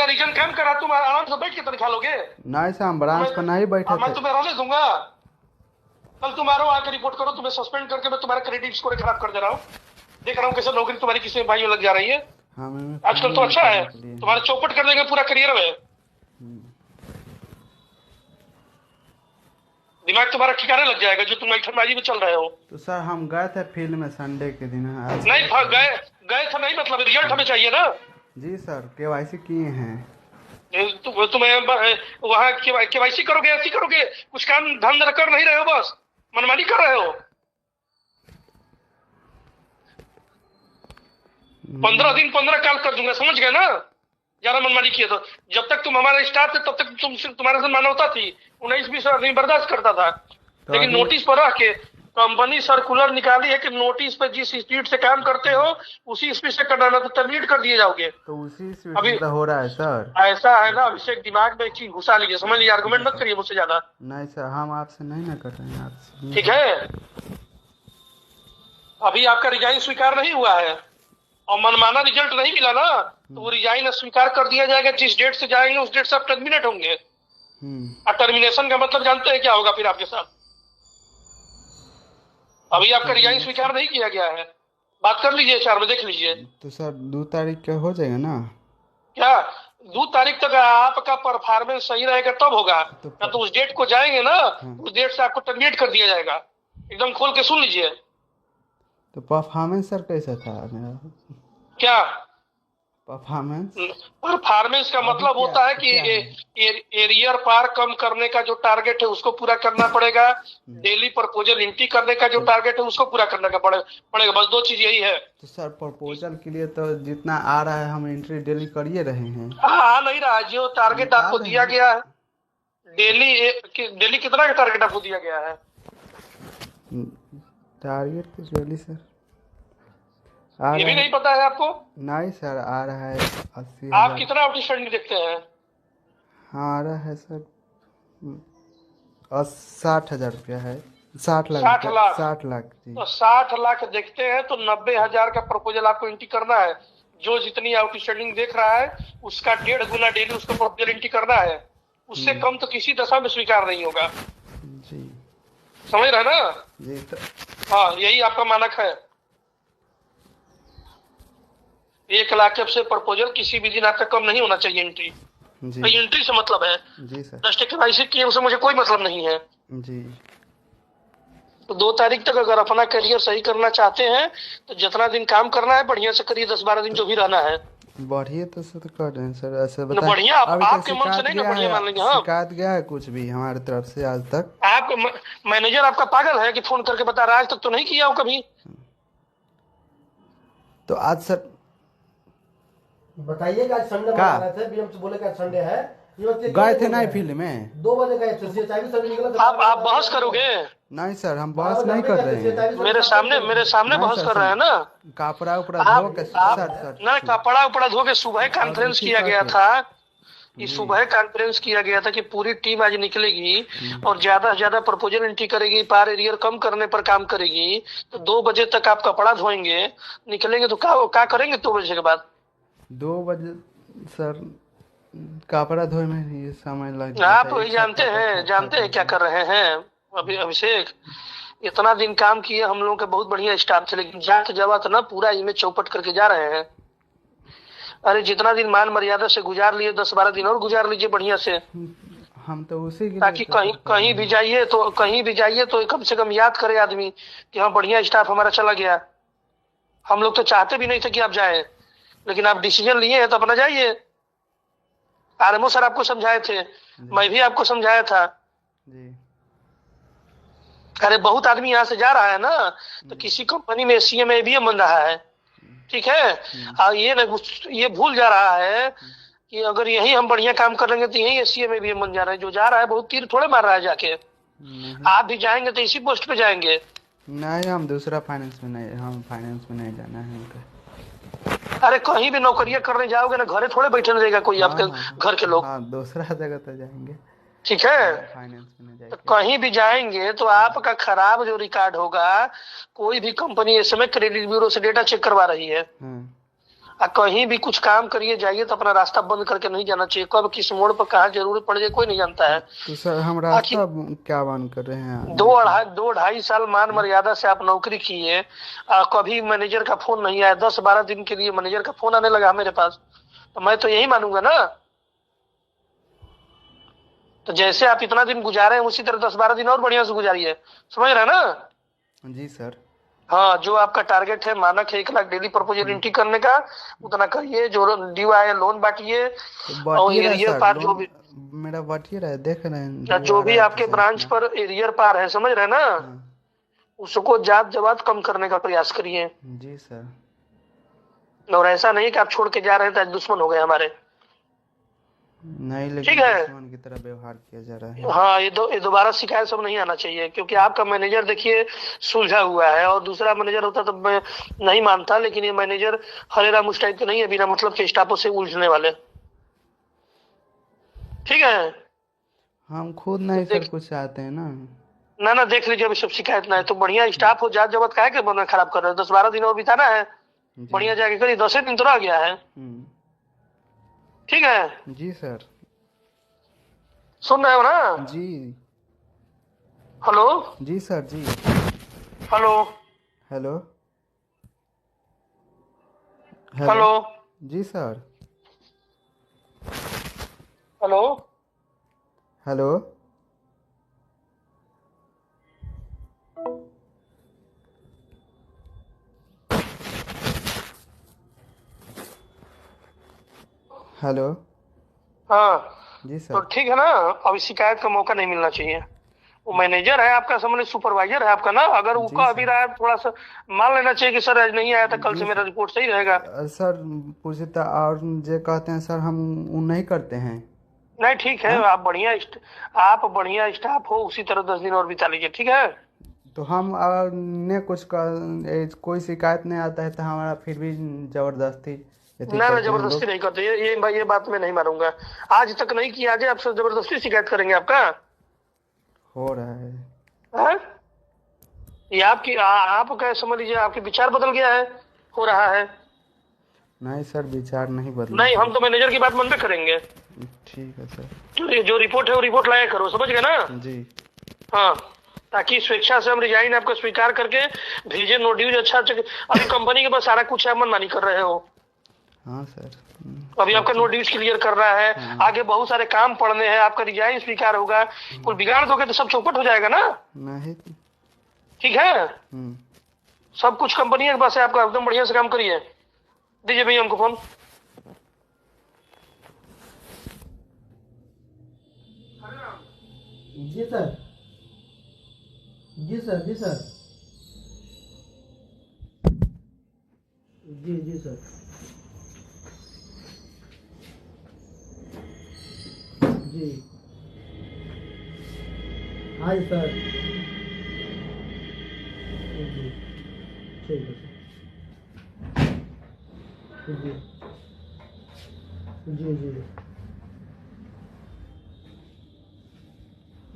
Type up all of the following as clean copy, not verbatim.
Reason cam करा, तुम आराम से बैठ के तनखा लोगे। नहीं सर, हम ब्रांच पर नहीं बैठे मैं थे। तुम्हें रहने दूंगा। कल तुम्हारा आके रिपोर्ट करो, तुम्हें सस्पेंड करके मैं तुम्हारा क्रेडिट स्कोर खराब कर दे रहा हूँ। देख रहा हूँ कैसे नौकरी तुम्हारी किसी भाइयों लग जा रही है। हमें आजकल तो अच्छा है, तुम्हारा चौपट कर देंगे पूरा करियर में। दिमाग तुम्हारा ठिकाने लग जाएगा जो तुम ऐठनबाजी में चल रहे हो। तो सर हम गए थे फील्ड में संडे के दिन। नहीं गए गए थे नहीं, मतलब रिजल्ट हमें चाहिए ना। जी सर, केवाईसी किए हैं। तुम्हें वहाँ केवाईसी करोगे, ऐसी करोगे, कुछ काम धंधा कर नहीं रहे हो, बस मनमानी कर रहे हो। 15 दिन 15 काल कर दूंगा, समझ गए ना। ज्यादा मनमानी किए तो जब तक तुम हमारे स्टाफ थे तब तक तुम्हारे से मानवता थी। 19-20 आदमी बर्दाश्त करता था, लेकिन नोटिस पर रख के कंपनी सर्कुलर निकाली है कि नोटिस पे जिस स्पीड से काम करते हो उसी स्पीड से करना, तो टर्मिनेट कर दिए जाओगे। तो उसी स्पीड से हो रहा है सर। ऐसा है ना, अभिषेक दिमाग में एक चीज घुसा लीजिए, समझ लीजिए, आर्गुमेंट मत करिए मुझसे ज्यादा। नहीं सर, हम आपसे नहीं ना कर रहे हैं, आपसे। ठीक है, अभी आपका रिजाइन स्वीकार नहीं हुआ है और मनमाना रिजल्ट नहीं मिला ना, तो वो रिजाइन स्वीकार कर दिया जाएगा। जिस डेट से जाएंगे उस डेट से आप टर्मिनेट होंगे। और टर्मिनेशन का मतलब जानते हैं क्या होगा फिर आपके साथ? अभी आपका रिजाइन स्वीकार नहीं किया गया है, बात कर लीजिए, 4 में देख लीजिए। तो सर 2 तारीख का हो जाएगा ना? क्या 2 तारीख तक आपका परफॉर्मेंस सही रहेगा तब होगा, या तो उस डेट को जाएंगे ना, उस डेट से आपको टर्मिनेट कर दिया जाएगा। एकदम खोल के सुन लीजिए। तो परफॉर्मेंस सर कैसा था मेरा? क्या परफॉर्मेंस का मतलब होता है कि एरियर पार कम करने का जो टारगेट है उसको पूरा करना पड़ेगा। डेली प्रपोजल एंट्री करने का जो टारगेट है उसको पूरा करने का पड़ेगा, बस 2 चीज यही है। तो सर प्रपोजल के लिए तो जितना आ रहा है हम एंट्री डेली करिए रहे हैं। हाँ नहीं रहा, जो टारगेट आपको दिया गया है डेली कितना का टारगेट आपको दिया गया है? टारगेट तो डेली सर ये भी नहीं पता है आपको? नहीं सर, आ रहा है 80,000। आप कितना आउटस्टैंडिंग देखते हैं? हाँ आ रहा है सर 60,000 रुपया है। 60 लाख 60 लाख जी। तो 60 लाख देखते हैं तो 90,000 का प्रपोजल आपको एंट्री करना है। जो जितनी आउटस्टैंडिंग देख रहा है उसका 1.5 गुना डेली उसको प्रपोजल एंट्री करना है। उससे कम तो किसी दशा में स्वीकार नहीं होगा जी। समझ रहे ना जी। तो हाँ, यही आपका मानक है। 1 लाख से प्रपोजल किसी भी दिन आपका कम नहीं होना चाहिए एंट्री। तो एंट्री से मतलब है जी सर। 10 केवाईसी किए उसे मुझे कोई मतलब नहीं है जी। तो 2 तारीख तक अगर अपना करियर सही करना चाहते हैं तो जितना दिन काम करना है बढ़िया से करिए, 10-12 दिन जो भी रहना है बढ़िया। तो सर कर रहे हैं सर, ऐसे बताएं। बढ़िया आपके मन से नहीं ना बढ़िया मान लेंगे। हाँ, शिकायत गया है कुछ भी हमारी तरफ से आज तक? आपका मैनेजर आपका पागल है कि फोन करके बता रहा है, आज तक तो नहीं किया हो कभी। तो आज सर बताइए आज संडे रहे थे, बीएम से बोले कि संडे है, गए थे नहीं फील्ड में 2 बजे गए थे, 24 निकला था। आप बहस करोगे? नहीं सर, हम बहस नहीं कर रहे हैं। मेरे सामने बहस कर रहे हैं ना। कपड़ा उपड़ा धो के सर ना, कपड़ा उपड़ा धो के सुबह कॉन्फ्रेंस किया गया था। इस सुबह कॉन्फ्रेंस किया गया था कि पूरी टीम आज निकलेगी और ज्यादा से ज्यादा प्रपोजल एंट्री करेगी, पार एरियर कम करने पर काम करेगी। तो 2 बजे तक आप कपड़ा धोएंगे, निकलेंगे तो क्या करेंगे 2 बजे के बाद? 2 बजे सर कपड़ा धोए में ये समय लग आप वही जानते हैं क्या कर रहे हैं। अभी अभिषेक इतना दिन काम किए, हम लोगों का बहुत बढ़िया स्टाफ थे, लेकिन जात जवात ना पूरा इमेज चौपट करके जा रहे हैं। अरे जितना दिन मान मर्यादा से गुजार लिए 10-12 दिन और गुजार लीजिए बढ़िया से। हम तो उसी के ताकि कहीं भी जाइए तो कम से कम याद करे आदमी कि हाँ बढ़िया स्टाफ हमारा चला गया। हम लोग तो चाहते भी नहीं थे कि आप जाए, लेकिन आप डिसीजन लिए हैं तो अपना जाइए। आरएमओ सर आपको समझाए थे, मैं भी आपको समझाया था जी। अरे बहुत आदमी यहाँ से जा रहा है ना, तो किसी कंपनी में सीएम एबीएम बन रहा है, ठीक है। और ये भूल जा रहा है कि अगर यही हम बढ़िया काम कर लेंगे तो यही सीएम एबीएम बन जा रहा है। जो जा रहा है बहुत तीर थोड़े मार रहा है जाके। आप भी जाएंगे तो इसी पोस्ट पे जाएंगे। नहीं, हम दूसरा फाइनेंस में नहीं, हम फाइनेंस में नहीं जाना है उनका। अरे कहीं भी नौकरियां करने जाओगे ना, घरे थोड़े बैठे रहेगा कोई आपके घर के लोग। हाँ, दूसरा जगह तो जाएंगे, ठीक है। फाइनेंस में नहीं तो जाएंगे। कहीं भी जाएंगे तो आपका खराब जो रिकॉर्ड होगा, कोई भी कंपनी इस समय क्रेडिट ब्यूरो से डेटा चेक करवा रही है। कहीं भी कुछ काम करिए जाइए तो अपना रास्ता बंद करके नहीं जाना चाहिए। कब किस मोड़ पर कहाँ जरूरत पड़ जाए कोई नहीं जानता है। तो सर हम आखिर रास्ता क्या बंद कर रहे हैं? 2 ढाई साल मान मर्यादा से आप नौकरी किए, कभी मैनेजर का फोन नहीं आया। 10-12 दिन के लिए मैनेजर का फोन आने लगा मेरे पास, तो मैं तो यही मानूंगा ना। तो जैसे आप इतना दिन गुजारे हैं उसी तरह 10-12 दिन और बढ़िया से गुजारिए, समझ रहे हैं ना। जी सर। हाँ, जो आपका टारगेट है, मानक है 1 लाख डेली प्रपोजल एंट्री करने का, उतना करिए। जो ड्यू आए लोन बांटिए, तो और बांटिए रहा एरियर सर, पार जो भी मेरा बांटिए रहा है, देख रहे हैं जो आ भी रहा है आपके पैसा ब्रांच इतना। पर एरियर पार है, समझ रहे हैं ना, हाँ। उसको जात जवात कम करने का प्रयास करिए। जी सर। और ऐसा नहीं कि आप छोड़ के जा रहे हैं तो आज दुश्मन हो गए हमारे। नहीं, ठीक लेकिन है। दुश्मन की तरह व्यवहार किया जा रहा है। हाँ, ये दोबारा शिकायत सब नहीं आना चाहिए, क्योंकि आपका मैनेजर देखिए सुलझा हुआ है, और दूसरा मैनेजर होता तो मैं नहीं मानता, लेकिन ये मैनेजर हरे राम उस टाइप के नहीं है, बिना मतलब के स्टाफों से उलझने वाले। ठीक है। हम खुद नहीं सर कुछ चाहते हैं ना। ना देख लीजिए, अभी सब शिकायत ना है तो बढ़िया स्टाफ हो, जात जबत काहे के बना खराब कर रहे हो। 10-12 दिन और बिताना है, जी। बढ़िया जाके करिए। 10 दिन तो रह गया है। ठीक है। जी सर। सुन रहे हो ना। जी। हेलो। जी सर। जी। हेलो। हेलो। हेलो। जी सर। हेलो। हेलो। हेलो। हाँ जी तो सर। ठीक है ना, अभी शिकायत का मौका नहीं मिलना चाहिए। वो मैनेजर है आपका, समझ सुपरवाइजर है आपका ना, अगर वो जी कह भी सर। रहा है थोड़ा सा मान लेना चाहिए कि सर आज नहीं आया था, कल जी से मेरा सर। रिपोर्ट सही रहेगा। सर पूछता और जे कहते हैं सर हम वो नहीं करते हैं। नहीं ठीक है, हाँ? आप बढ़िया स्टाफ हो, उसी तरह 10 दिन और बिता लीजिए। ठीक है। तो हम ने कोई शिकायत नहीं आता है तो हमारा फिर भी जबरदस्ती यदि ना करते हैं जबरदस्ती लोग। नहीं करते, ये बात मैं नहीं मानूंगा। आज तक नहीं किया, आज आप जबरदस्ती शिकायत करेंगे आपका। हो रहा है। हाँ? ये आप क्या समझ लीजिए, आपके विचार बदल गया है, हो रहा है। नहीं सर, विचार नहीं बदला नहीं, है। हम तो मैनेजर की बात मन पे करेंगे। ठीक है सर। जो रिपोर्ट है वो रिपोर्ट लाया करो, समझ गए ना। जी। हाँ, ताकि स्वेच्छा से हम रिजाइन आपको स्वीकार करके भेजे, नो ड्यूज। अच्छा अभी कंपनी के पास सारा कुछ है, मनमानी कर रहे हो। हाँ सर। अभी आपका नो ड्यूज क्लियर कर रहा है, आगे बहुत सारे काम पड़ने हैं, आपका रिजाइन स्वीकार होगा, कुल बिगाड़ दोगे तो सब चौपट हो जाएगा ना। नहीं। ठीक है। सब कुछ कंपनी के पास है आपका, एकदम बढ़िया से काम करिए। दीजिए भैया हमको फोन। जी सर। जी सर। जी सर। जी जी सर। जी हाँ जी सर। जी ठीक है सर। जी जी जी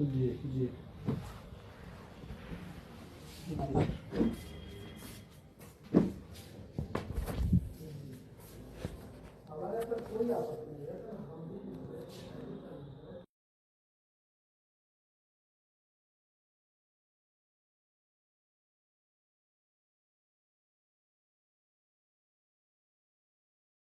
जी जी हमारे पर कोई आपत्ति नहीं है।